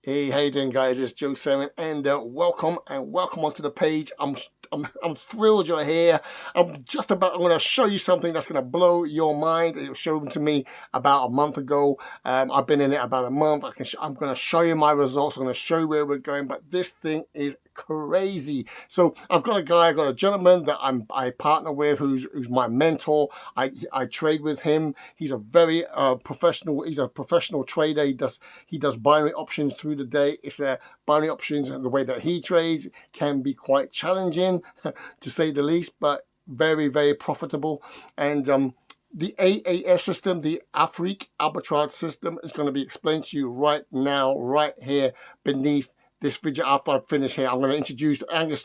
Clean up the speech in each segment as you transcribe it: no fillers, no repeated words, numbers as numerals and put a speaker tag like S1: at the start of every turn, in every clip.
S1: Hey, how you doing, guys? It's Joe Salmon, and welcome onto the page. I'm thrilled you're here. I'm going to show you something that's going to blow your mind. It was shown to me about a month ago. I've been in it about a month. I'm going to show you my results. I'm going to show you where we're going. But this thing is crazy. So I've got a gentleman that I partner with who's my mentor. I trade with him. He's a very professional. He's a professional trader. He does binary options through the day. It's binary options, and the way that he trades can be quite challenging to say the least, but very, very profitable. And the AAS system, the Afriq Arbitrage system, is going to be explained to you right now, right here beneath this video. After I finish here, I'm going to introduce Angus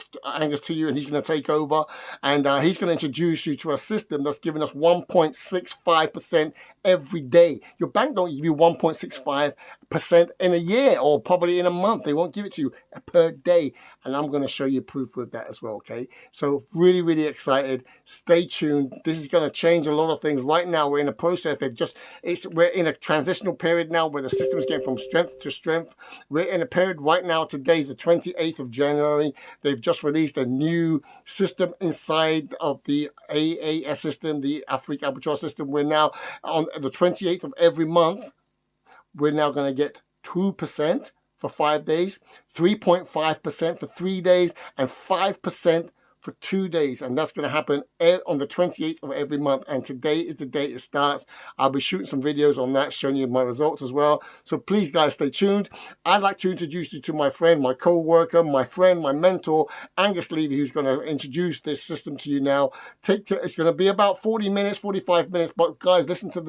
S1: to you, and he's going to take over, and he's going to introduce you to a system that's giving us 1.65% every day. Your bank don't give you 1.65% in a year, or probably in a month. They won't give it to you per day, and I'm going to show you proof with that as well. Okay, so really, really excited. Stay tuned. This is going to change a lot of things. Right now, we're in a process. We're in a transitional period now where the system is getting from strength to strength. We're in a period right now. Today's the 28th of January. They've just released a new system inside of the AAS system, the Afriq Arbitrage system. We're now on the 28th of every month. We're now going to get 2% for 5 days, 3.5% for 3 days, and 5% for 2 days, and that's going to happen on the 28th of every month. And today is the day it starts. I'll be shooting some videos on that, showing you my results as well. So please, guys, stay tuned. I'd like to introduce you to my friend, my co-worker, my friend, my mentor, Angus Levy, who's going to introduce this system to you now. It's going to be about 40 minutes, 45 minutes, but guys, listen to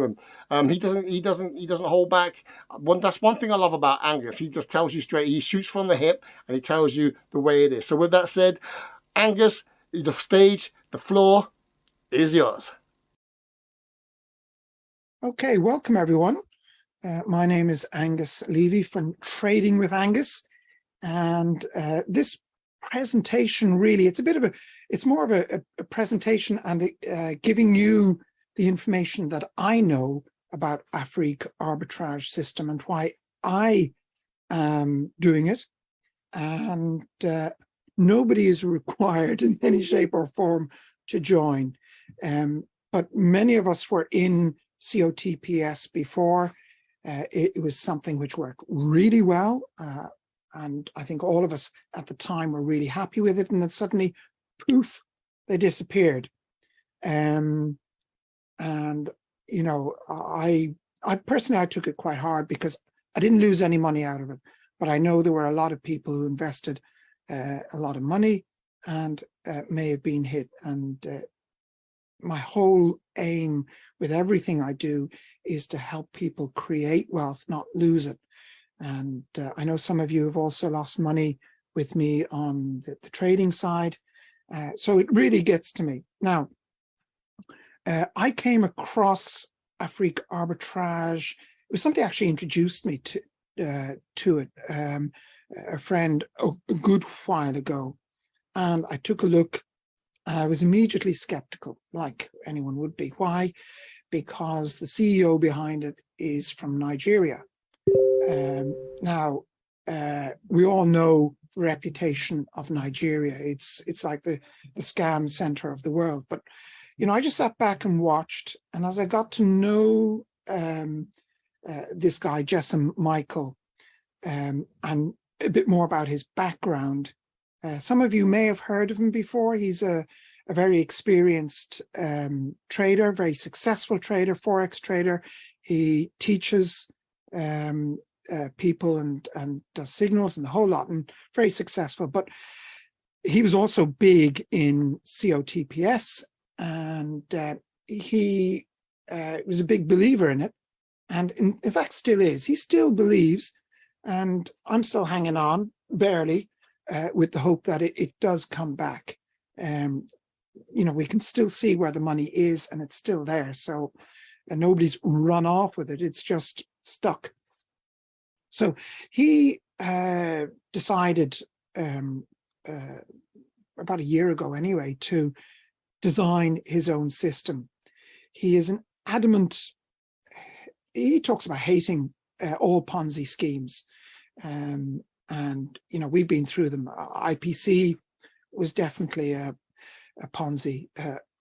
S1: him. He doesn't hold back. That's one thing I love about Angus. He just tells you straight. He shoots from the hip, and he tells you the way it is. So with that said, Angus, the stage, the floor is yours.
S2: Okay, welcome everyone. My name is Angus Levy from Trading with Angus, and this presentation really, it's more of a presentation and giving you the information that I know about Afriq Arbitrage system and why I am doing it. And nobody is required in any shape or form to join. But many of us were in COTPS before. It was something which worked really well. And I think all of us at the time were really happy with it. And then suddenly, poof, they disappeared. And, you know, I personally, I took it quite hard because I didn't lose any money out of it. But I know there were a lot of people who invested a lot of money and may have been hit. And my whole aim with everything I do is to help people create wealth, not lose it. And I know some of you have also lost money with me on the trading side. So it really gets to me. Now, I came across Afriq Arbitrage. It was something actually introduced me to it. A friend a good while ago, and I took a look. I was immediately skeptical, like anyone would be. Why? Because the CEO behind it is from Nigeria. Now, we all know the reputation of Nigeria. It's like the scam center of the world. But you know, I just sat back and watched, and as I got to know this guy, Jessam Michael, and a bit more about his background. Some of you may have heard of him before. He's a very experienced trader, very successful trader, Forex trader. He teaches people and does signals and a whole lot, and very successful. But he was also big in COTPS, and he was a big believer in it. And in fact, still is. He still believes. And I'm still hanging on, barely, with the hope that it does come back. You know, we can still see where the money is, and it's still there. So nobody's run off with it. It's just stuck. So he decided about a year ago anyway to design his own system. He is an adamant, he talks about hating all Ponzi schemes. And, you know, we've been through them. IPC was definitely a Ponzi.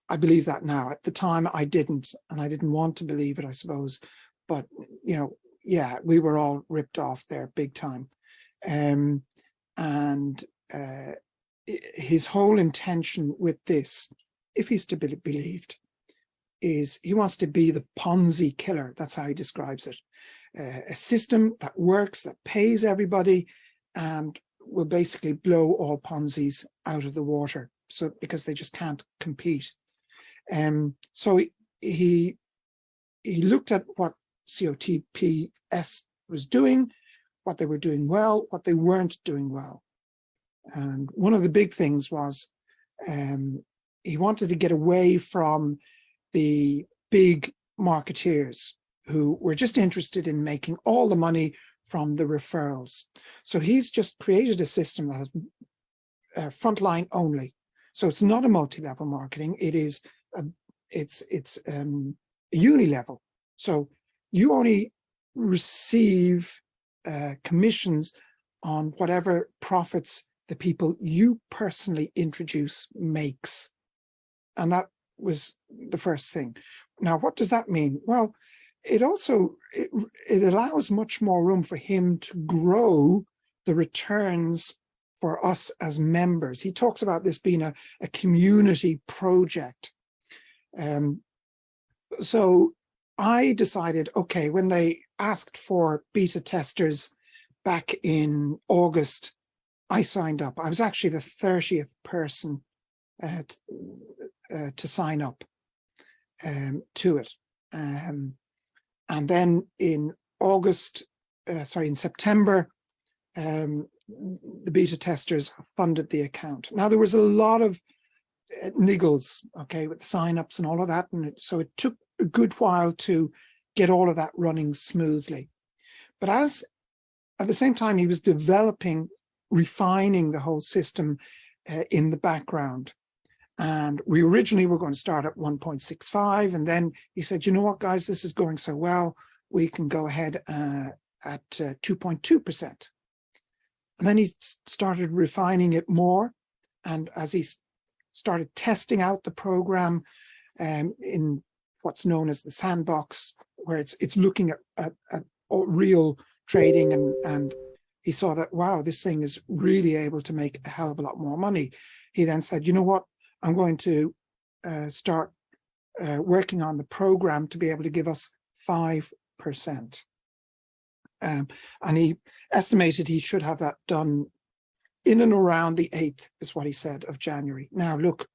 S2: I believe that now. At the time, I didn't, and I didn't want to believe it, I suppose. But, you know, yeah, we were all ripped off there big time. And his whole intention with this, if he's to be believed, is he wants to be the Ponzi killer. That's how he describes it. A system that works, that pays everybody, and will basically blow all Ponzi's out of the water. So because they just can't compete. So he looked at what COTPS was doing, what they were doing well, what they weren't doing well. And one of the big things was he wanted to get away from the big marketeers who were just interested in making all the money from the referrals. So he's just created a system that is frontline only. So it's not a multi-level marketing. It is it's unilevel. So you only receive commissions on whatever profits the people you personally introduce makes. And that was the first thing. Now, what does that mean? Well, it also, it allows much more room for him to grow the returns for us as members. He talks about this being a community project. So I decided, okay, when they asked for beta testers back in August, I signed up. I was actually the 30th person to sign up to it. And then in September, the beta testers funded the account. Now, there was a lot of niggles, okay, with the signups and all of that. And so it took a good while to get all of that running smoothly. But at the same time, he was developing, refining the whole system in the background. And we originally were going to start at 1.65. And then he said, you know what, guys, this is going so well, we can go ahead at 2.2%. And then he started refining it more. And as he started testing out the program in what's known as the sandbox, where it's looking at real trading, and he saw that, wow, this thing is really able to make a hell of a lot more money. He then said, you know what, I'm going to start working on the program to be able to give us 5%. And he estimated he should have that done in and around the 8th, is what he said, of January. Now, look,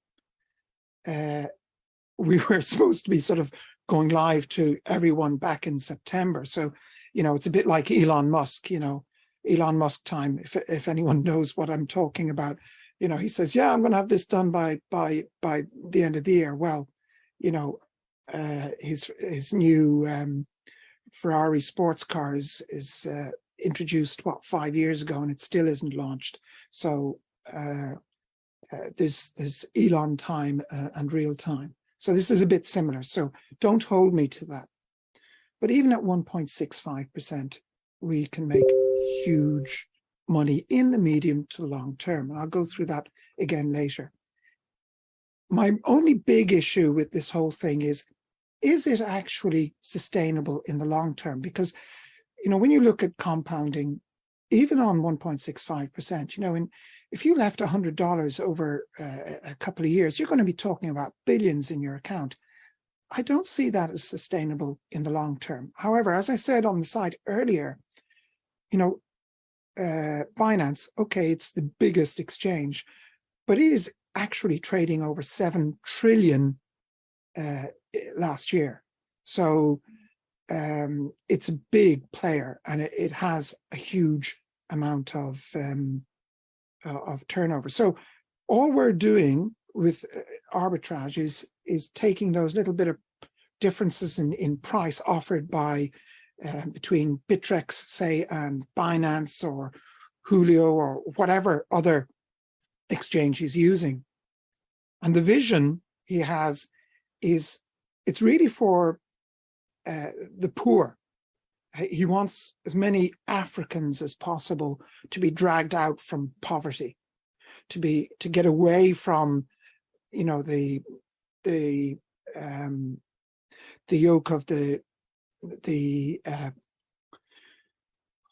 S2: we were supposed to be sort of going live to everyone back in September. So, you know, it's a bit like Elon Musk, you know, Elon Musk time, if anyone knows what I'm talking about. You know, he says, yeah, I'm going to have this done by the end of the year. Well, you know, his new Ferrari sports car is introduced, what, 5 years ago, and it still isn't launched. So there's Elon time and real time. So this is a bit similar. So don't hold me to that. But even at 1.65%, we can make huge money in the medium to long term. And I'll go through that again later. My only big issue with this whole thing is it actually sustainable in the long term? Because, you know, when you look at compounding, even on 1.65%, you know, if you left $100 over a couple of years, you're going to be talking about billions in your account. I don't see that as sustainable in the long term. However, as I said on the site earlier, you know, Binance, okay, it's the biggest exchange, but it is actually trading over 7 trillion last year. So it's a big player, and it has a huge amount of turnover. So all we're doing with arbitrage is taking those little bit of differences in price offered by between Bittrex, say, and Binance or Julio or whatever other exchange he's using. And the vision he has is it's really for the poor. He wants as many Africans as possible to be dragged out from poverty, to get away from, you know, the yoke of the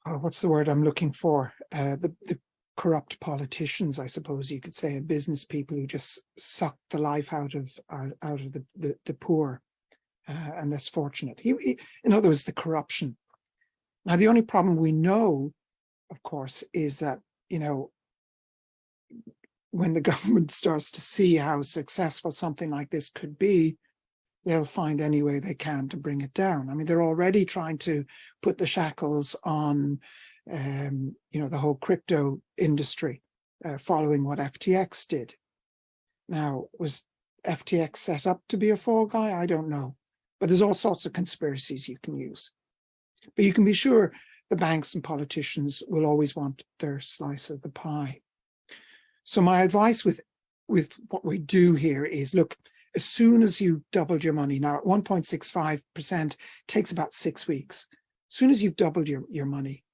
S2: what's the word I'm looking for? The corrupt politicians, I suppose you could say, and business people who just suck the life out of the poor and less fortunate. In other words, the corruption. Now, the only problem we know, of course, is that, you know, when the government starts to see how successful something like this could be, they'll find any way they can to bring it down. I mean, they're already trying to put the shackles on, you know, the whole crypto industry, following what FTX did. Now, was FTX set up to be a fall guy? I don't know. But there's all sorts of conspiracies you can use. But you can be sure the banks and politicians will always want their slice of the pie. So my advice with what we do here is, look, as soon as you doubled your money, now at 1.65% takes about 6 weeks. As soon as you've doubled your money,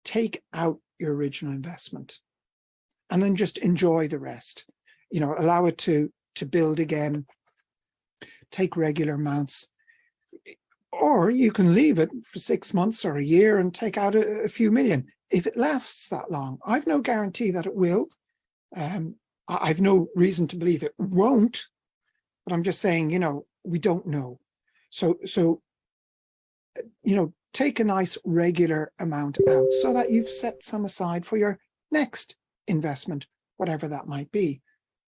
S2: take out your original investment and then just enjoy the rest. You know, allow it to build again, take regular amounts. Or you can leave it for 6 months or a year and take out a few million if it lasts that long. I've no guarantee that it will. I've no reason to believe it won't, but I'm just saying, you know, we don't know. So you know, take a nice regular amount out so that you've set some aside for your next investment, whatever that might be.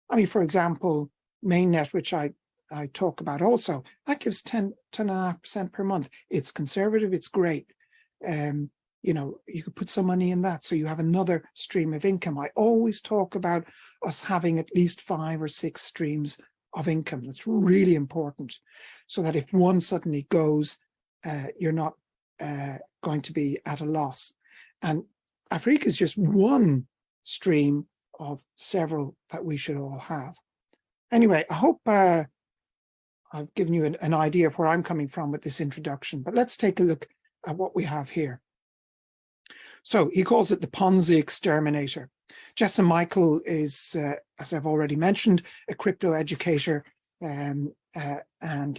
S2: I mean, for example, mainnet, which I talk about also, that gives 10.5% per month. It's conservative, it's great. You know, you could put some money in that so you have another stream of income. I always talk about us having at least 5 or 6 streams of income. That's really important, so that if one suddenly goes, you're not going to be at a loss. And Afriq is just one stream of several that we should all have. Anyway, I hope I've given you an idea of where I'm coming from with this introduction, but let's take a look at what we have here. So he calls it the Ponzi exterminator. Jess Michael is, as I've already mentioned, a crypto educator, and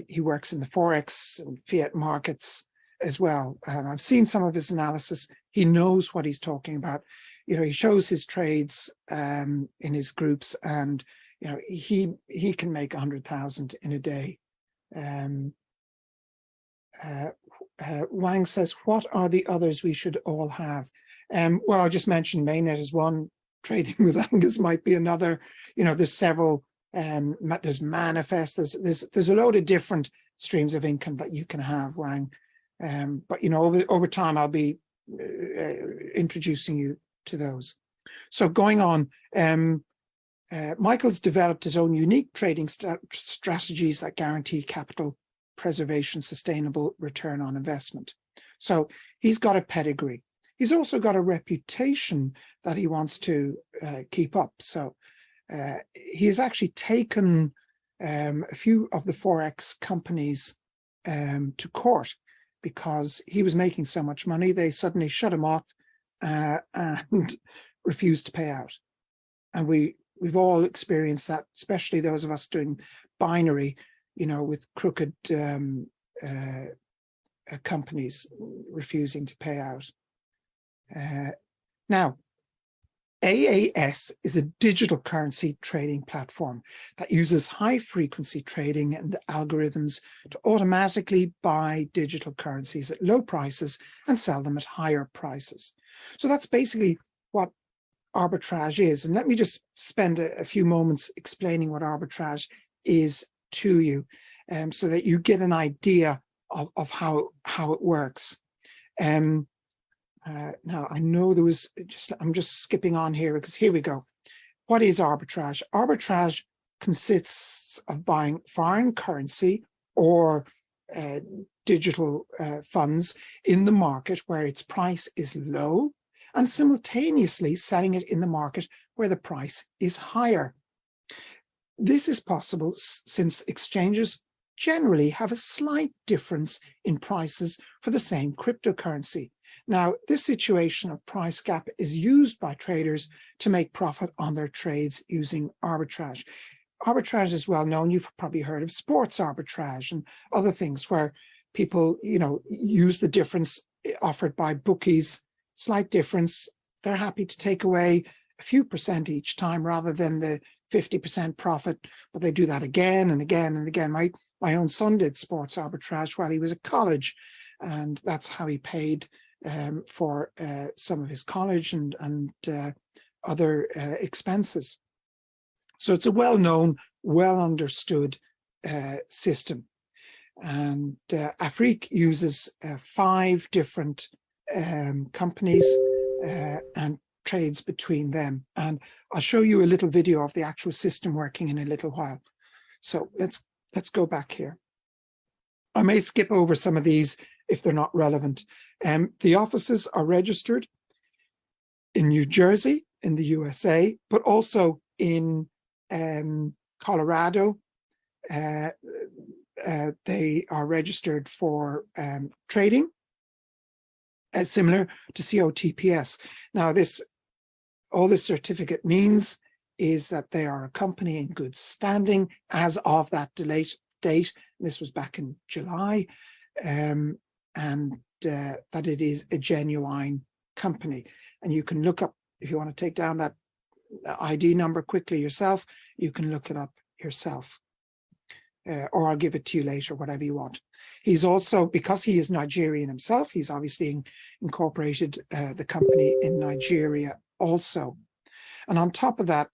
S2: he works in the Forex and fiat markets as well. And I've seen some of his analysis. He knows what he's talking about. You know, he shows his trades in his groups, and you know, he can make 100,000 in a day. Wang says, what are the others we should all have? Well, I just mentioned mainnet is one. Trading with Angus might be another. You know, there's several. There's manifest. There's a load of different streams of income that you can have, Wang. But you know, over time, I'll be introducing you to those. So going on, Michael's developed his own unique trading strategies that guarantee capital preservation, sustainable return on investment. So he's got a pedigree. He's also got a reputation that he wants to keep up. So he has actually taken a few of the Forex companies to court because he was making so much money. They suddenly shut him off and refused to pay out. And we've all experienced that, especially those of us doing binary, you know, with crooked companies refusing to pay out. Now, AAS is a digital currency trading platform that uses high-frequency trading and algorithms to automatically buy digital currencies at low prices and sell them at higher prices. So that's basically what arbitrage is. And let me just spend a few moments explaining what arbitrage is to you, so that you get an idea of how it works. Now, I know there was I'm just skipping on here because here we go. What is arbitrage? Arbitrage consists of buying foreign currency or digital funds in the market where its price is low, and simultaneously selling it in the market where the price is higher. This is possible since exchanges generally have a slight difference in prices for the same cryptocurrency. Now, this situation of price gap is used by traders to make profit on their trades using arbitrage. Arbitrage is well known. You've probably heard of sports arbitrage and other things where people, use the difference offered by bookies, slight difference. They're happy to take away a few percent each time rather than the 50% profit, but they do that again and again and again. My own son did sports arbitrage while he was at college, and that's how he paid for some of his college and other expenses. So it's a well-known, well-understood system. And Afriq uses 5 different companies and trades between them. And I'll show you a little video of the actual system working in a little while. So let's go back here. I may skip over some of these if they're not relevant. The offices are registered in New Jersey, in the USA, but also in Colorado. They are registered for trading, similar to COTPS. Now, all this certificate means is that they are a company in good standing as of that date. This was back in July, and that it is a genuine company. And you can look up, if you want to take down that ID number quickly yourself, you can look it up yourself. Or I'll give it to you later, whatever you want. He's also, because he is Nigerian himself, he's obviously incorporated the company in Nigeria also. And on top of that,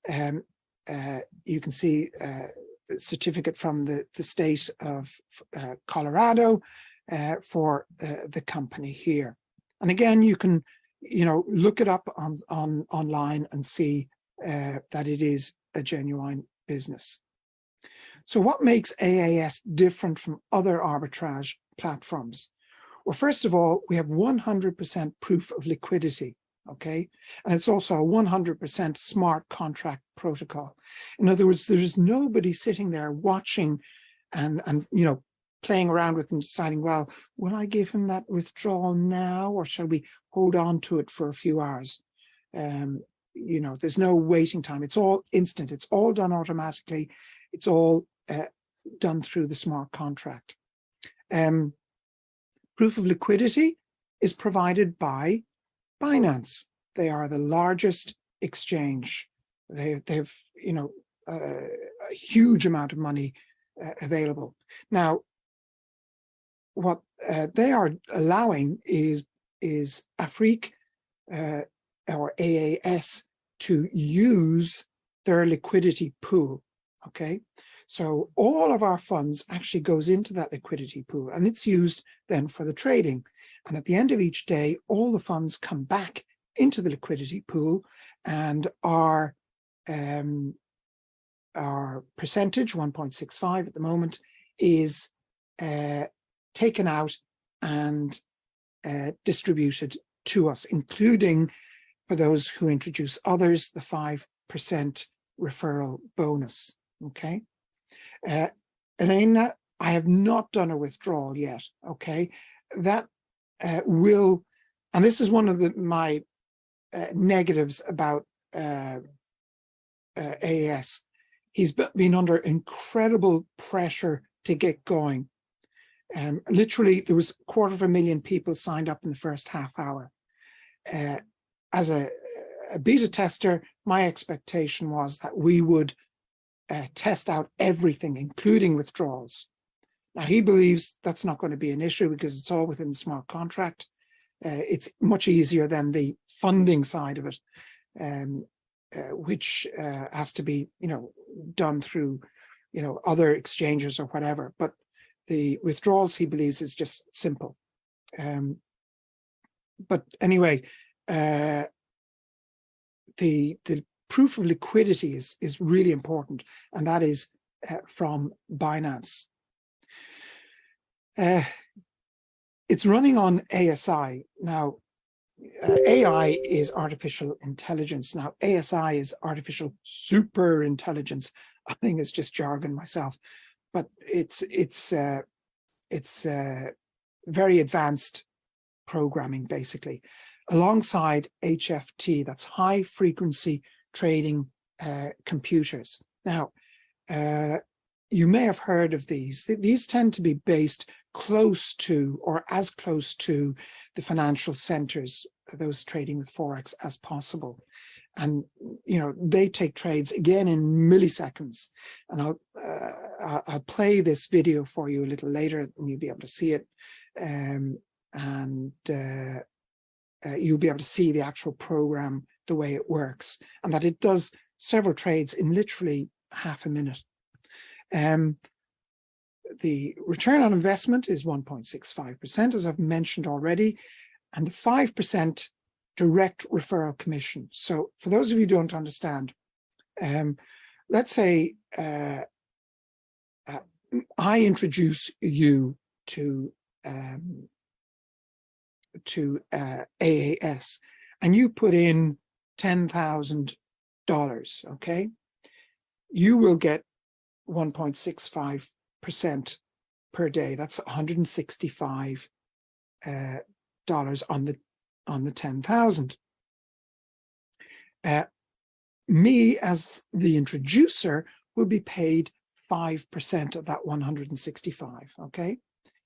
S2: you can see the certificate from the state of Colorado for the company here. And again, you can look it up online and see that it is a genuine business. So what makes AAS different from other arbitrage platforms? Well, first of all, we have 100% proof of liquidity, okay? And it's also a 100% smart contract protocol. In other words, there's nobody sitting there watching and playing around with and deciding, well, will I give him that withdrawal now, or shall we hold on to it for a few hours? There's no waiting time. It's all instant. It's all done automatically. It's all done through the smart contract. Proof of liquidity is provided by Binance. They are the largest exchange. They've a huge amount of money available. Now, what they are allowing is Afriq or AAS to use their liquidity pool. Okay, so all of our funds actually goes into that liquidity pool, and it's used then for the trading. And at the end of each day, all the funds come back into the liquidity pool, and our percentage, 1.65 at the moment, is taken out and distributed to us, including, for those who introduce others, the 5% referral bonus. Okay, Elena, I have not done a withdrawal yet. Okay, that will, and this is one of my negatives about AAS. He's been under incredible pressure to get going. Literally, there was 250,000 people signed up in the first half hour. As a beta tester, my expectation was that we would test out everything, including withdrawals. Now, he believes that's not going to be an issue because it's all within the smart contract. It's much easier than the funding side of it, which has to be, done through, other exchanges or whatever. But the withdrawals, he believes, is just simple. But anyway, the proof of liquidity is really important, and that is from Binance. It's running on ASI. Now, AI is artificial intelligence. Now, ASI is artificial super intelligence. I think it's just jargon myself. but it's very advanced programming, basically, alongside HFT, that's high frequency trading computers. Now, you may have heard of these. These tend to be based close to, or as close to, the financial centers, those trading with Forex, as possible. And, they take trades again in milliseconds. And I'll play this video for you a little later, and you'll be able to see it. You'll be able to see the actual program, the way it works, and that it does several trades in literally half a minute. The return on investment is 1.65%, as I've mentioned already, and the 5% direct referral commission. So for those of you who don't understand, let's say I introduce you to AAS, and you put in $10,000, okay? You will get 1.65% per day. That's $165 on the 10,000. Me, as the introducer, will be paid 5% of that 165, okay,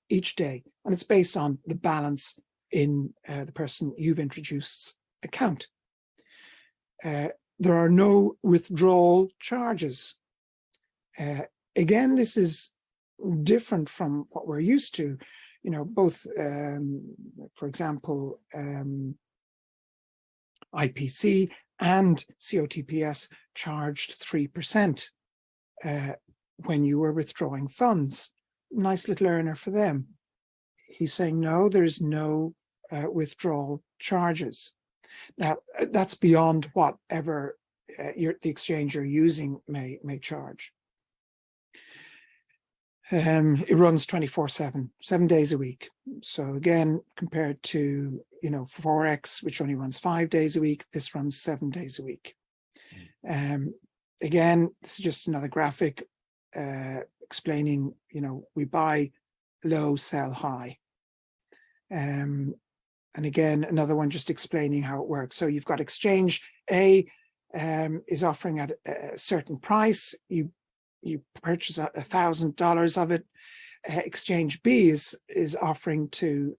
S2: each day. And it's based on the balance in the person you've introduced's account. There are no withdrawal charges. Again, this is different from what we're used to. Both, for example, IPC and COTPS charged 3% when you were withdrawing funds. Nice little earner for them. He's saying, no, there's no withdrawal charges. Now, that's beyond whatever the exchange you're using may charge. It runs 24/7, 7 days a week. So again, compared to, Forex, which only runs 5 days a week, this runs 7 days a week. Again, this is just another graphic explaining, we buy low, sell high. And again, another one just explaining how it works. So you've got exchange A is offering at a certain price. You purchase $1,000 of it. Exchange B is offering to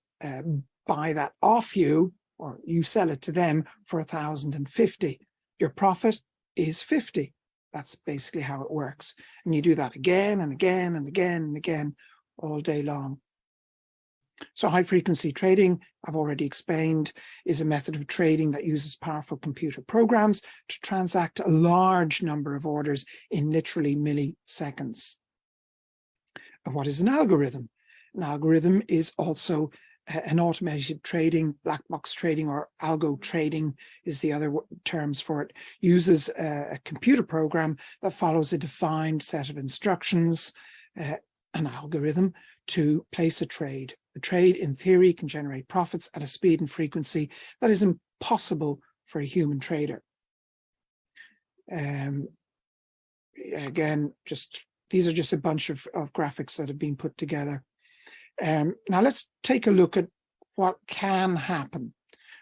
S2: buy that off you, or you sell it to them for $1,050. Your profit is 50. That's basically how it works. And you do that again and again and again and again all day long. So high frequency trading, I've already explained, is a method of trading that uses powerful computer programs to transact a large number of orders in literally milliseconds. And what is an algorithm? An algorithm is also an automated trading, black box trading, or algo trading is the other terms for it, uses a computer program that follows a defined set of instructions, an algorithm, to place a trade. The trade, in theory, can generate profits at a speed and frequency that is impossible for a human trader. Again, these are just a bunch of graphics that have been put together. Now let's take a look at what can happen.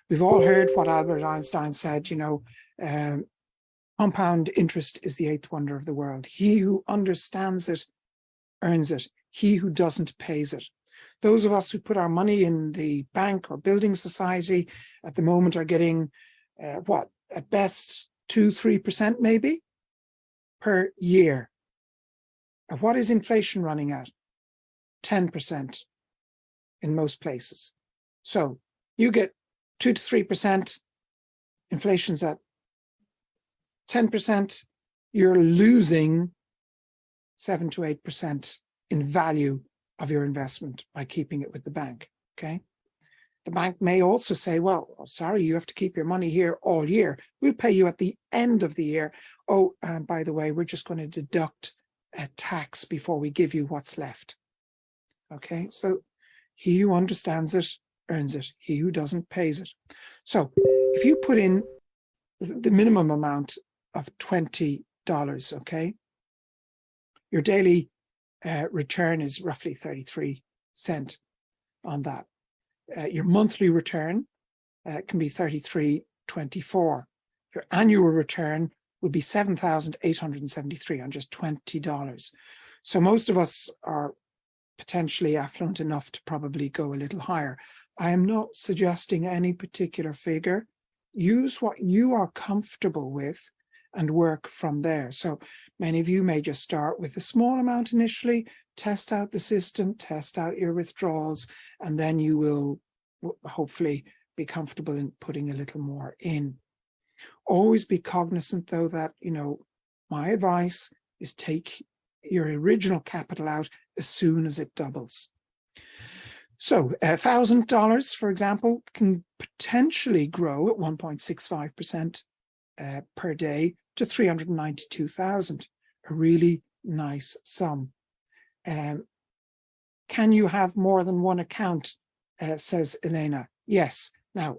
S2: We've all heard what Albert Einstein said, compound interest is the eighth wonder of the world. He who understands it earns it. He who doesn't pays it. Those of us who put our money in the bank or building society at the moment are getting, what, at best 2-3% maybe per year. And what is inflation running at? 10% in most places. So you get 2 to 3%, inflation's at 10%, you're losing 7 to 8% in value of your investment by keeping it with the bank, okay? The bank may also say, well, sorry, you have to keep your money here all year. We'll pay you at the end of the year. Oh, and by the way, we're just going to deduct a tax before we give you what's left. Okay, so he who understands it earns it. He who doesn't pays it. So if you put in the minimum amount of $20, okay, your daily return is roughly 33 cents on that. Your monthly return can be 33.24. Your annual return would be 7,873 on just $20. So most of us are potentially affluent enough to probably go a little higher. I am not suggesting any particular figure. Use what you are comfortable with and work from there. So many of you may just start with a small amount initially, test out the system, test out your withdrawals, and then you will hopefully be comfortable in putting a little more in. Always be cognizant, though, that, you know, my advice is take your original capital out as soon as it doubles. So $1,000, for example, can potentially grow at 1.65% per day to 392,000, a really nice sum. Can you have more than one account, says Elena? Yes. Now,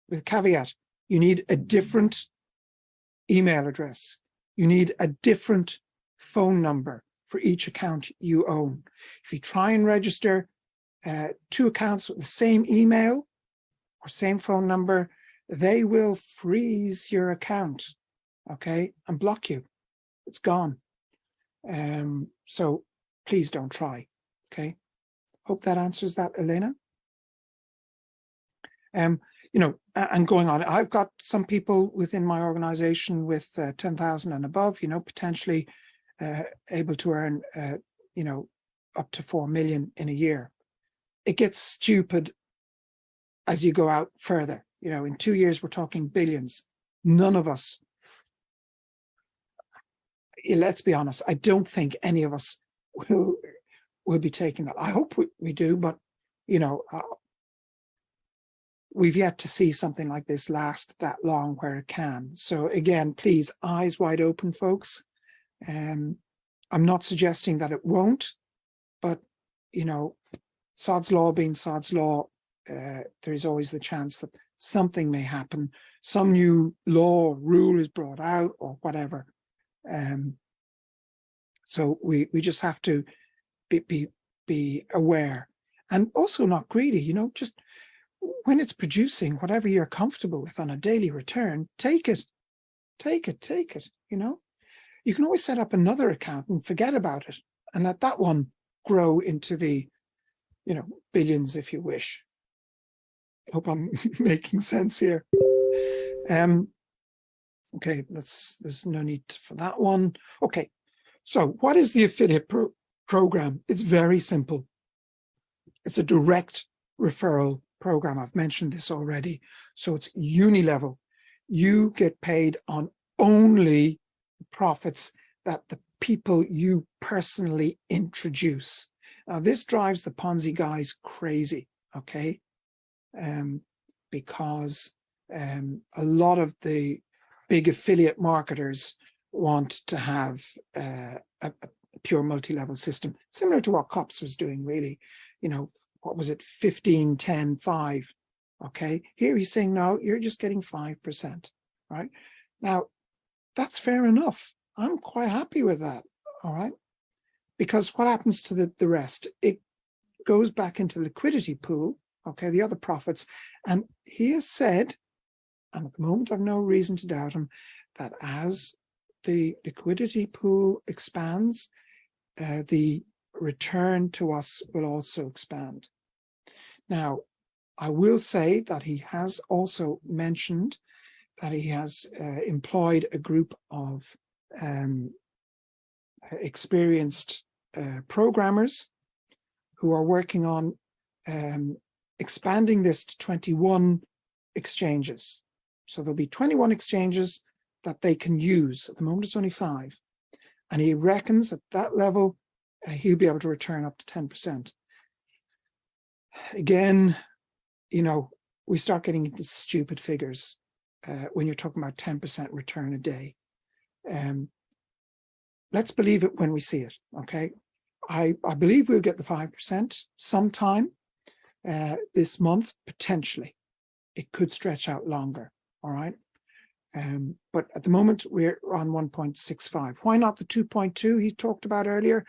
S2: with a caveat, you need a different email address. You need a different phone number for each account you own. If you try and register 2 accounts with the same email or same phone number, they will freeze your account, okay, and block you. It's gone. So please don't try, okay? Hope that answers that, Elena. You know, and going on, I've got some people within my organization with 10,000 and above, you know, potentially able to earn, you know, up to 4 million in a year. It gets stupid as you go out further. You know, in 2 years, we're talking billions. None of us, let's be honest, I don't think any of us will be taking that. I hope we do, but, you know, we've yet to see something like this last that long where it can. So again, please, eyes wide open, folks. I'm not suggesting that it won't, but, you know, sod's law being sod's law, there is always the chance that something may happen. Some new law or rule is brought out or whatever. So we just have to be aware and also not greedy, you know, just when it's producing whatever you're comfortable with on a daily return, take it, you know. You can always set up another account and forget about it and let that one grow into the, you know, billions if you wish. Hope I'm making sense here. Okay, there's no need for that one. Okay, so what is the affiliate program? It's very simple. It's a direct referral program. I've mentioned this already. So it's uni-level. You get paid on only the profits that the people you personally introduce. Now, this drives the Ponzi guys crazy, okay? Because a lot of the big affiliate marketers want to have a pure multi-level system, similar to what COPS was doing, really. You know, what was it, 15, 10, 5, okay? Here he's saying, no, you're just getting 5%, right? Now, that's fair enough. I'm quite happy with that, all right? Because what happens to the rest? It goes back into the liquidity pool, okay, the other profits. And he has said, and at the moment I've no reason to doubt him, that as the liquidity pool expands, the return to us will also expand. Now, I will say that he has also mentioned that he has employed a group of experienced programmers who are working on expanding this to 21 exchanges. So there'll be 21 exchanges that they can use. At the moment, it's only 5. And he reckons at that level, he'll be able to return up to 10%. Again, you know, we start getting into stupid figures when you're talking about 10% return a day. Let's believe it when we see it, okay? I believe we'll get the 5% sometime this month, potentially. It could stretch out longer, all right? But at the moment, we're on 1.65. Why not the 2.2 he talked about earlier?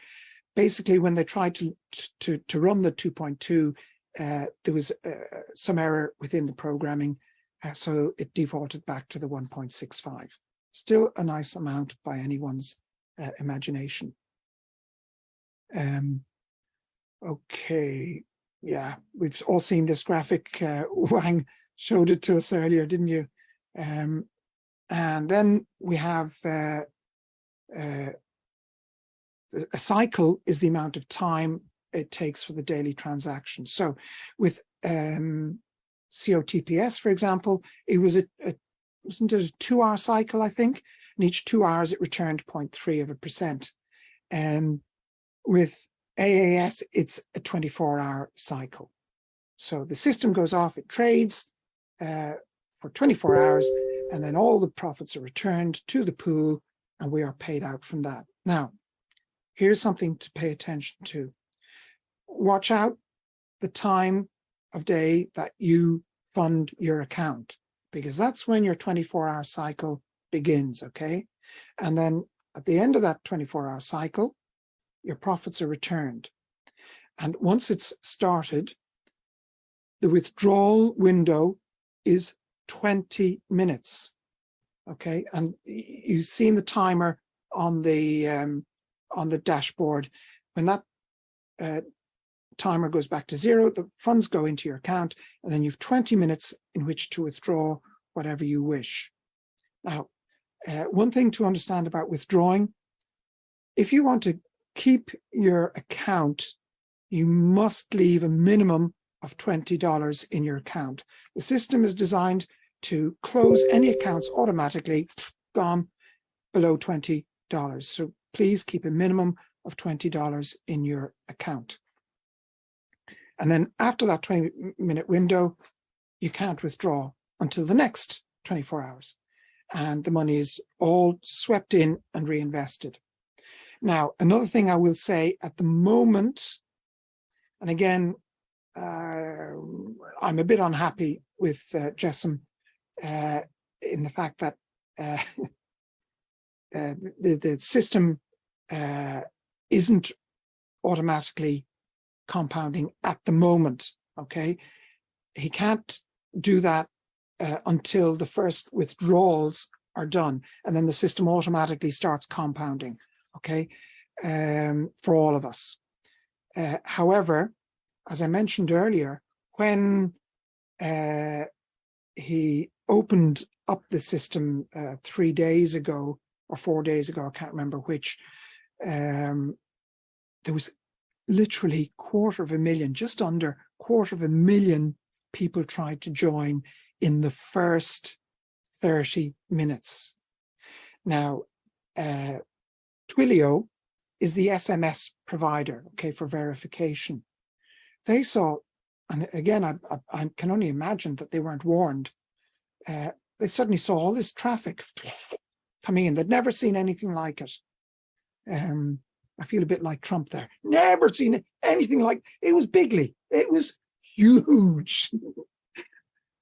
S2: basically, when they tried to run the 2.2, there was some error within the programming, so it defaulted back to the 1.65. Still a nice amount by anyone's imagination. Okay, yeah, we've all seen this graphic. Wang showed it to us earlier, didn't you? And then we have a cycle is the amount of time it takes for the daily transaction. So with COTPS, for example, it was wasn't it a 2-hour cycle, I think? And each 2 hours it returned 0.3%. And with AAS, it's a 24-hour cycle. So the system goes off, it trades for 24 hours, and then all the profits are returned to the pool, and we are paid out from that. Now, here's something to pay attention to. Watch out the time of day that you fund your account, because that's when your 24-hour cycle begins, okay? And then at the end of that 24-hour cycle, your profits are returned. And once it's started, the withdrawal window is 20 minutes, okay? And you've seen the timer on the dashboard. When that timer goes back to 0, the funds go into your account, and then you've 20 minutes in which to withdraw whatever you wish. Now, one thing to understand about withdrawing, if you want to keep your account, you must leave a minimum of $20 in your account. The system is designed to close any accounts automatically, gone below $20. So please keep a minimum of $20 in your account. And then after that 20-minute window, you can't withdraw until the next 24 hours. And the money is all swept in and reinvested. Now, another thing I will say at the moment, and again, I'm a bit unhappy with Jessam in the fact that the system isn't automatically compounding at the moment, okay? He can't do that until the first withdrawals are done, and then the system automatically starts compounding, okay, for all of us. However, as I mentioned earlier, when he opened up the system 3 days ago or 4 days ago, I can't remember which, there was literally 250,000, just under 250,000 people tried to join in the first 30 minutes. Now, Twilio is the SMS provider, okay, for verification. They saw, and again, I can only imagine that they weren't warned. They suddenly saw all this traffic coming in. They'd never seen anything like it. I feel a bit like Trump there. Never seen anything like it. Was bigly. It was huge.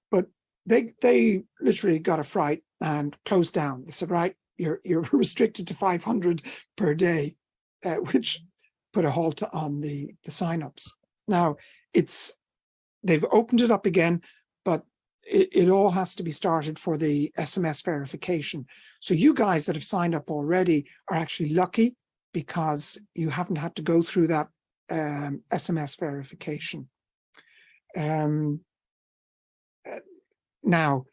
S2: But they literally got a fright and closed down. They said, right, you're restricted to 500 per day, which put a halt on the signups. Now they've opened it up again, but it all has to be started for the SMS verification. So you guys that have signed up already are actually lucky, because you haven't had to go through that SMS verification. Now,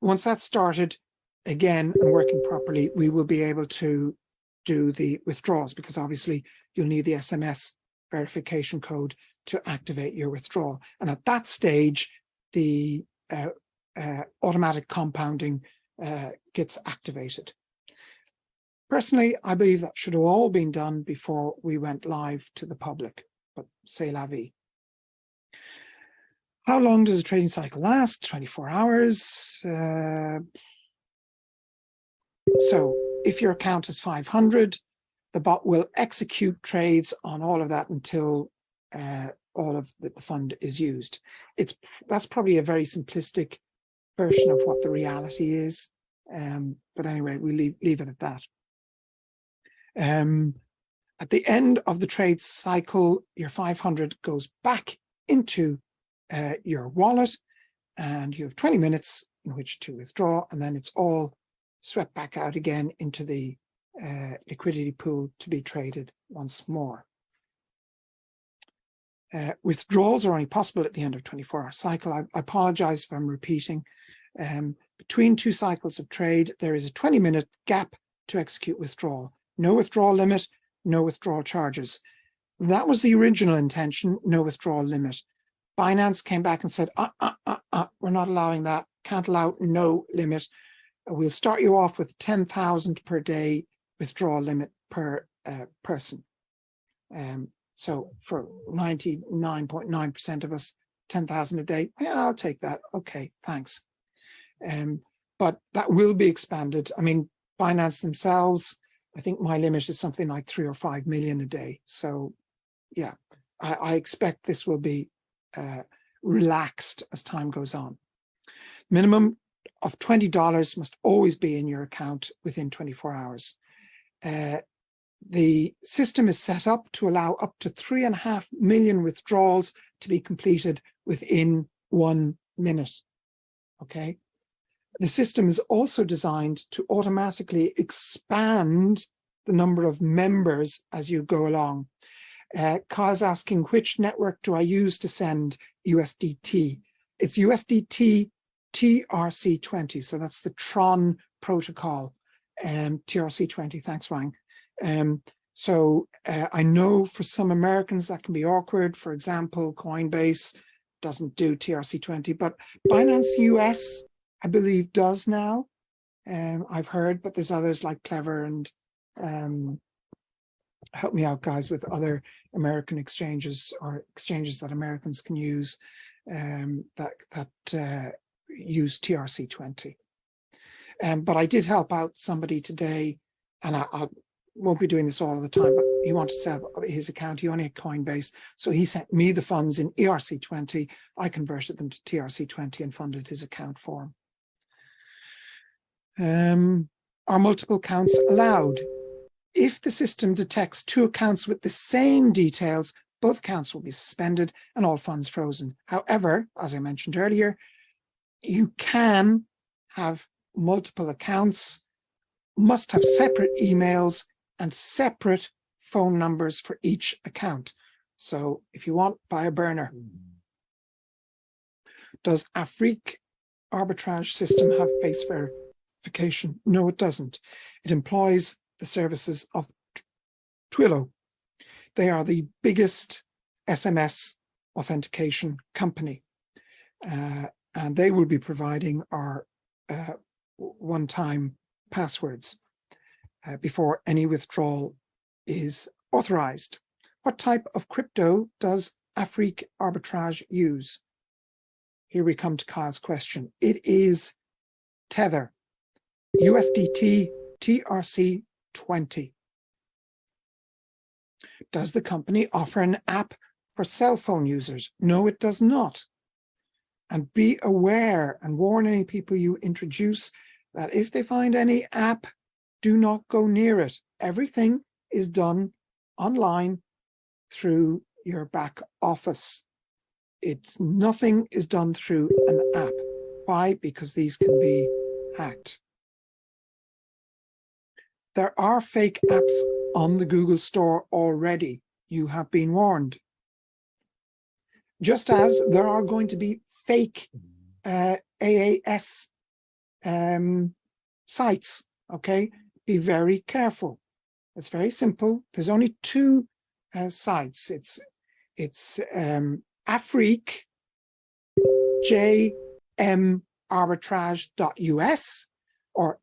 S2: once that's started again and working properly, we will be able to do the withdrawals, because obviously you'll need the SMS verification code to activate your withdrawal. And at that stage, the automatic compounding gets activated. Personally, I believe that should have all been done before we went live to the public, but c'est la vie. How long does a trading cycle last? 24 hours. So if your account is 500, the bot will execute trades on all of that until all of the fund is used. That's probably a very simplistic version of what the reality is. But anyway, we leave it at that. At the end of the trade cycle, your 500 goes back into your wallet, and you have 20 minutes in which to withdraw, and then it's all swept back out again into the liquidity pool to be traded once more. Withdrawals are only possible at the end of 24-hour cycle. I apologize if I'm repeating. Between two cycles of trade, there is a 20-minute gap to execute withdrawal. No withdrawal limit, no withdrawal charges. That was the original intention, no withdrawal limit. Binance came back and said, we're not allowing that, can't allow no limit. We'll start you off with 10,000 per day withdrawal limit per person. So for 99.9% of us, 10,000 a day, yeah, I'll take that. Okay, thanks. But that will be expanded. I mean, Binance themselves, I think my limit is something like 3 or 5 million a day. So yeah, I expect this will be relaxed as time goes on. Minimum of $20 must always be in your account within 24 hours. The system is set up to allow up to 3.5 million withdrawals to be completed within 1 minute. Okay. The system is also designed to automatically expand the number of members as you go along. Kyle's asking, which network do I use to send USDT? It's USDT TRC20. So that's the Tron protocol. TRC20. Thanks, Wang. So I know for some Americans that can be awkward. For example, Coinbase doesn't do TRC20, but Binance US, I believe, does now. I've heard, but there's others like Clever and help me out, guys, with other American exchanges or exchanges that Americans can use that use TRC20. But I did help out somebody today, and I won't be doing this all the time, but he wanted to set up his account. He only had Coinbase. So he sent me the funds in ERC20. I converted them to TRC20 and funded his account for him. Are multiple accounts allowed? If the system detects two accounts with the same details, both accounts will be suspended and all funds frozen. However, as I mentioned earlier, you can have multiple accounts, must have separate emails and separate phone numbers for each account. So if you want, buy a burner. Does Afriq Arbitrage system have face verification? No, it doesn't. It employs the services of Twilio. They are the biggest SMS authentication company. And they will be providing our one-time passwords before any withdrawal is authorized. What type of crypto does Afriq Arbitrage use? Here we come to Kyle's question. It is Tether, USDT TRC20. Does the company offer an app for cell phone users? No, it does not. And be aware and warn any people you introduce that if they find any app, do not go near it. Everything is done online through your back office. Nothing is done through an app. Why? Because these can be hacked. There are fake apps on the Google Store already. You have been warned. Just as there are going to be fake AAS sites, okay? Be very careful. It's very simple. There's only two sites. It's Afriq jmarbitrage.us or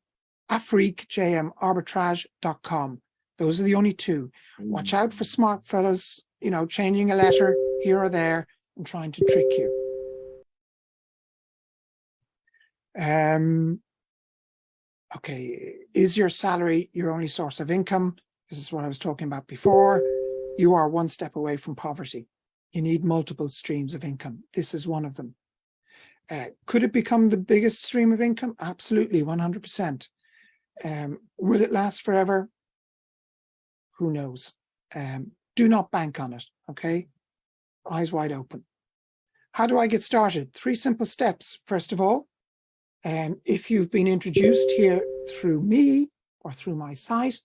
S2: afriqjmarbitrage.com. Those are the only two. Watch out for smart fellas, changing a letter here or there and trying to trick you. Okay, is your salary your only source of income? This is what I was talking about before. You are one step away from poverty. You need multiple streams of income. This is one of them. Could it become the biggest stream of income? Absolutely, 100%. Will it last forever? Who knows? do not bank on it, okay? Eyes wide open. How do I get started? 3 simple steps. First of all, if you've been introduced here through me or through my site,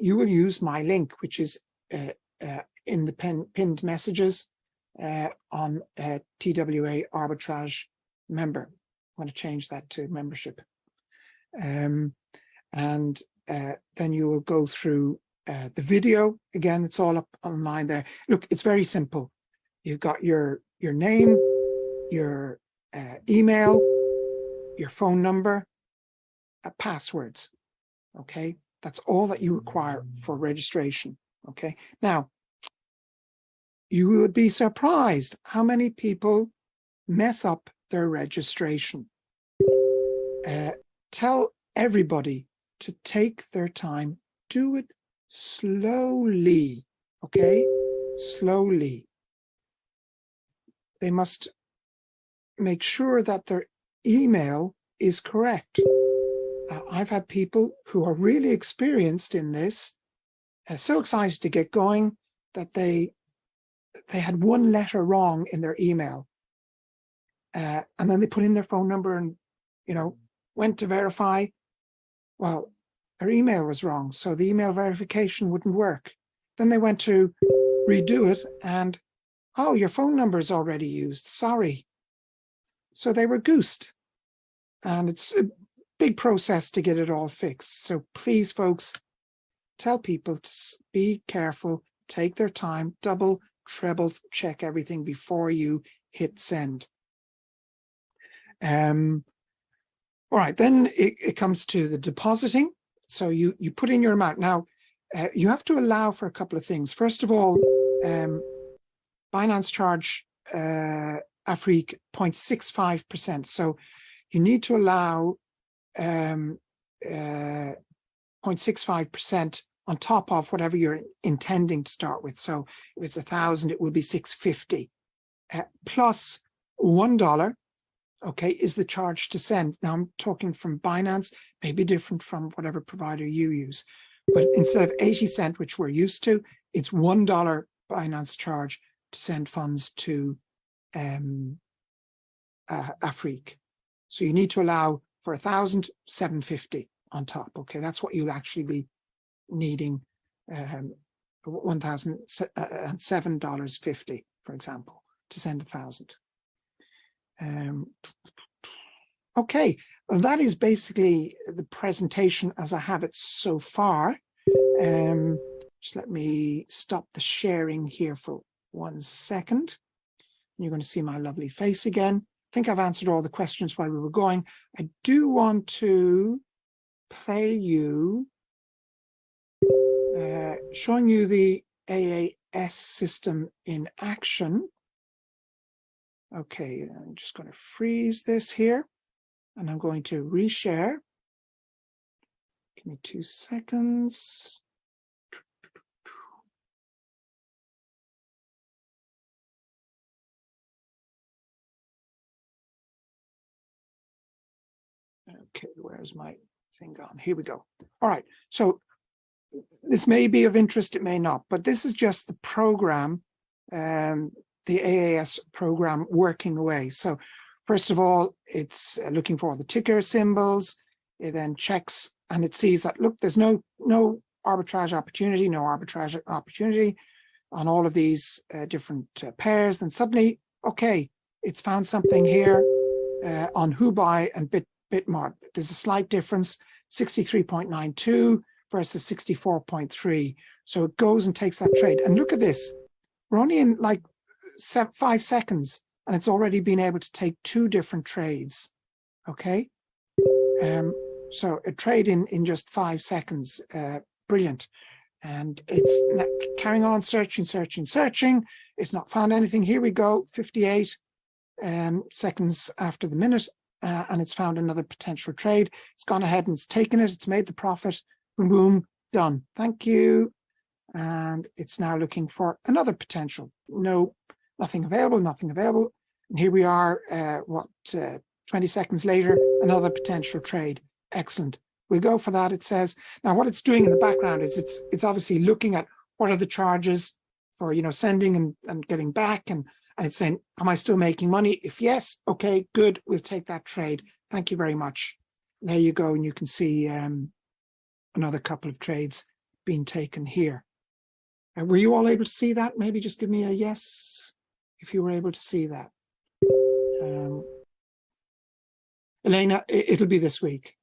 S2: you will use my link, which is in the pinned messages on TWA Arbitrage member. I'm going to change that to membership. And then you will go through the video. Again, it's all up online there. Look, it's very simple. You've got your name, your email, your phone number, passwords. Okay, that's all that you require for registration. Okay, now you would be surprised how many people mess up their registration. Tell everybody to take their time. Do it slowly. Okay, slowly. They must make sure that their email is correct. I've had people who are really experienced in this, so excited to get going that they had one letter wrong in their email. And then they put in their phone number and, went to verify. Well, their email was wrong, so the email verification wouldn't work. Then they went to redo it and, oh, your phone number is already used, sorry. So they were goosed. And it's a big process to get it all fixed. So please, folks, tell people to be careful, take their time, double, treble check everything before you hit send. All right, then it comes to the depositing. So you put in your amount. Now, you have to allow for a couple of things. First of all, Binance charge Afriq 0.65%. So you need to allow 0.65% on top of whatever you're intending to start with. So if it's 1,000, it will be 650 plus $1. Okay, is the charge to send. Now I'm talking from Binance, maybe different from whatever provider you use. But instead of 80 cents, which we're used to, it's $1 Binance charge to send funds to Afriq. So you need to allow for 1,000, 750 on top. Okay, that's what you'll actually be needing, $1,007.50, for example, to send 1,000. Okay, well, that is basically the presentation as I have it so far. Just let me stop the sharing here for 1 second. You're going to see my lovely face again. I think I've answered all the questions while we were going. I do want to play you, showing you the AAS system in action. Okay, I'm just going to freeze this here and I'm going to reshare. Give me 2 seconds. Okay, where's my thing gone? Here we go. All right, so this may be of interest, it may not, but this is just the program, the AAS program working away. So first of all, it's looking for the ticker symbols. It then checks and it sees that, look, there's no arbitrage opportunity, on all of these different pairs. Then suddenly, okay, it's found something here on WhoBuy and Bitmart. There's a slight difference, 63.92 versus 64.3. So it goes and takes that trade. And look at this. We're only in like 5 seconds and it's already been able to take 2 different trades. Okay. So a trade in just 5 seconds. Brilliant. And it's carrying on searching. It's not found anything. Here we go, 58 seconds after the minute. And it's found another potential trade. It's gone ahead and it's taken it. It's made the profit. Boom, boom, done. Thank you. And it's now looking for another potential. No, nothing available. And here we are, 20 seconds later, another potential trade. Excellent. We'll go for that, it says. Now, what it's doing in the background is it's obviously looking at what are the charges for, sending and getting back, and it's saying, am I still making money? If yes, okay, good, we'll take that trade. Thank you very much. There you go, and you can see another couple of trades being taken here. Were you all able to see that? Maybe just give me a yes if you were able to see that. Elena, it'll be this week,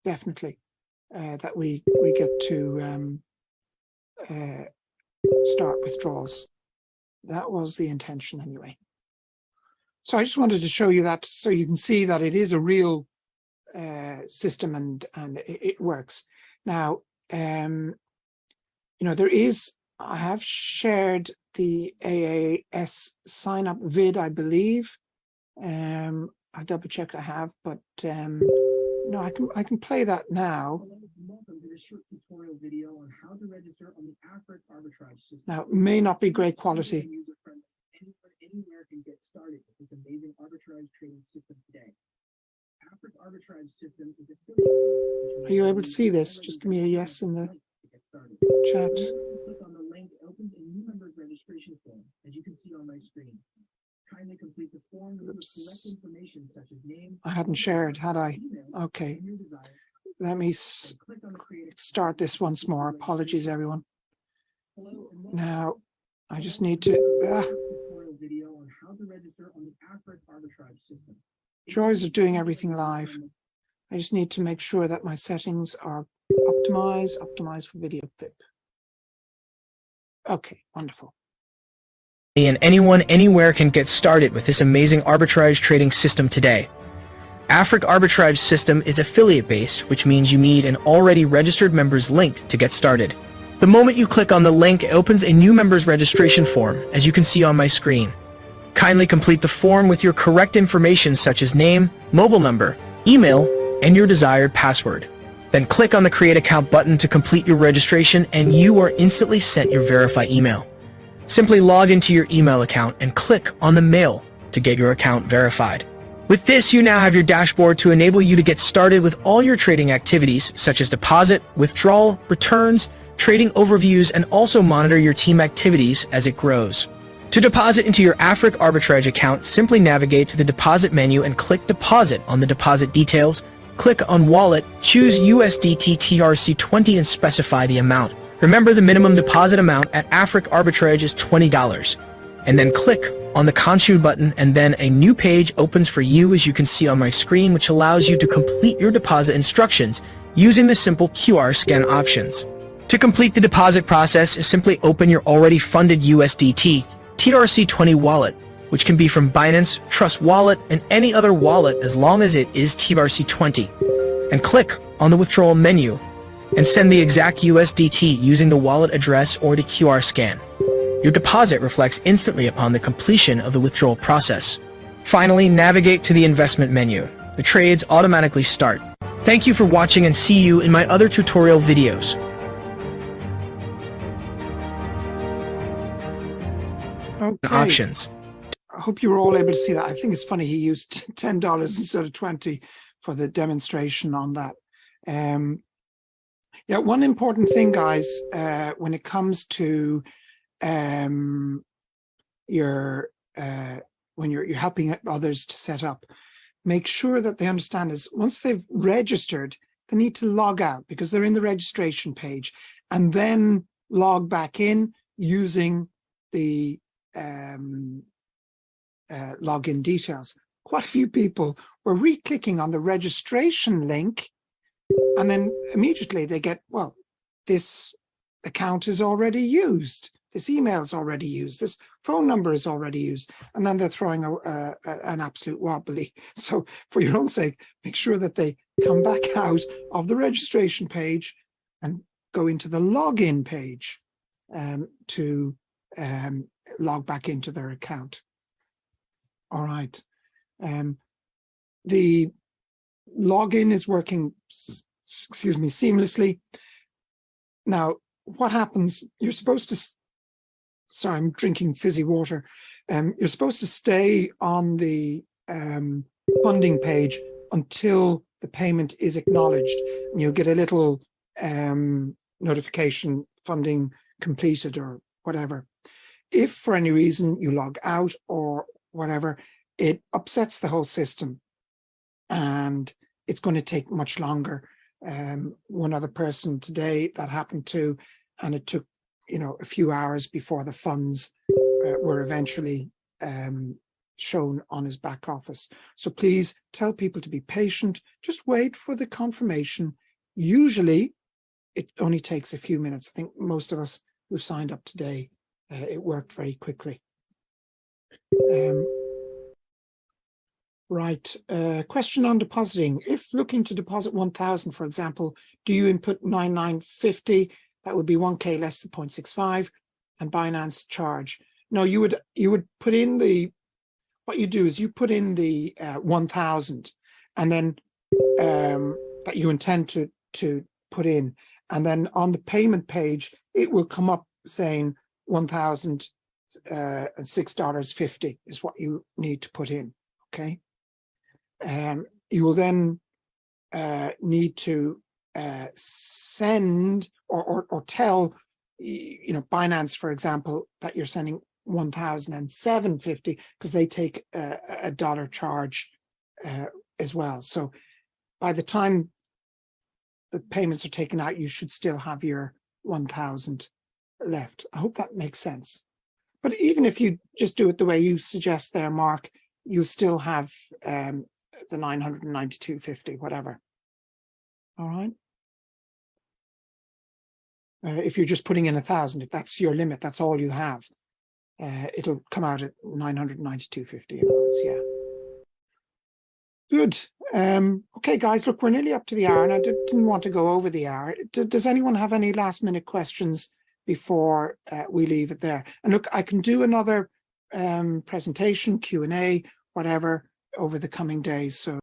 S2: definitely, that we get to start withdrawals. That was the intention anyway. So I just wanted to show you that so you can see that it is a real system and it works. Now, I have shared the AAS sign up vid, I believe. I'll double check I have, but no, I can play that now.
S3: Welcome to this short tutorial video on how to register on the Afriq Arbitrage system.
S2: Now, it may not be great quality.
S3: Anyone anywhere can get started with this amazing arbitrage trading system today. Afriq Arbitrage system is
S2: Are you able to see this? Just give me a yes in the chat.
S3: Click on the link, opens a new member's registration form, as you can see on my screen. Kindly complete the form with correct information such as name.
S2: I hadn't shared, had I? Okay. Let me start this once more. Apologies, everyone. Now, I just need to.
S3: Video on how to register on the Afriq Arbitrage system.
S2: Joys of doing everything live. I just need to make sure that my settings are optimized for video clip. Okay, wonderful.
S4: And anyone anywhere can get started with this amazing arbitrage trading system today. Afriq Arbitrage system is affiliate-based, which means you need an already registered member's link to get started. The moment you click on the link, it opens a new member's registration form, as you can see on my screen. Kindly complete the form with your correct information such as name, mobile number, email, and your desired password. Then click on the Create Account button to complete your registration, and you are instantly sent your Verify email. Simply log into your email account and click on the Mail to get your account verified. With this, you now have your dashboard to enable you to get started with all your trading activities, such as deposit, withdrawal, returns, trading overviews, and also monitor your team activities as it grows. To deposit into your Afriq Arbitrage account, simply navigate to the Deposit menu and click Deposit on the deposit details. Click on Wallet, choose USDT TRC20 and specify the amount. Remember, the minimum deposit amount at Afriq Arbitrage is $20. And then click on the Continue button, and then a new page opens for you, as you can see on my screen, which allows you to complete your deposit instructions using the simple QR scan options. To complete the deposit process, simply open your already funded USDT TRC20 wallet, which can be from Binance, Trust Wallet, and any other wallet as long as it is TRC20, and click on the Withdrawal menu and send the exact USDT using the wallet address or the QR scan. Your deposit reflects instantly upon the completion of the withdrawal process. Finally, navigate to the Investment menu. The trades automatically start. Thank you for watching, and see you in my other tutorial videos.
S2: Okay.
S4: Options.
S2: I hope you were all able to see that. I think it's funny he used $10 instead of 20 for the demonstration on that. Yeah, one important thing, guys, when it comes to when you're helping others to set up, make sure that they understand is once they've registered, they need to log out because they're in the registration page, and then log back in using the login details. Quite a few people were re-clicking on the registration link, and then immediately they get, well, this account is already used, this email is already used, this phone number is already used, and then they're throwing an absolute wobbly. So for your own sake, make sure that they come back out of the registration page and go into the login page to log back into their account. All right. The login is working, seamlessly. Now, what happens, you're supposed to, sorry, I'm drinking fizzy water. You're supposed to stay on the funding page until the payment is acknowledged, and you'll get a little notification, funding completed or whatever. If for any reason you log out or whatever, it upsets the whole system and it's going to take much longer. One other person today that happened to, and it took, you know, a few hours before the funds were eventually shown on his back office. So please tell people to be patient. Just wait for the confirmation. Usually it only takes a few minutes. I think most of us who signed up today, it worked very quickly. Right, question on depositing. If looking to deposit 1,000, for example, do you input 9950? That would be 1K less than 0.65 and Binance charge. No, you would put in the, what you do is you put in the 1,000 and then that you intend to put in. And then on the payment page, it will come up saying $1,006.50 is what you need to put in, okay? You will then need to send or tell, you know, Binance, for example, that you're sending 1,007.50 because they take a dollar charge as well. So by the time the payments are taken out, you should still have your 1,000 left. I hope that makes sense. But even if you just do it the way you suggest there, Mark, you'll still have the 992.50, whatever. All right. If you're just putting in 1,000, if that's your limit, that's all you have. It'll come out at 992.50. Yeah. Good. Okay, guys, look, we're nearly up to the hour, and I didn't want to go over the hour. Does anyone have any last-minute questions before we leave it there? And look, I can do another presentation, Q&A, whatever, over the coming days. So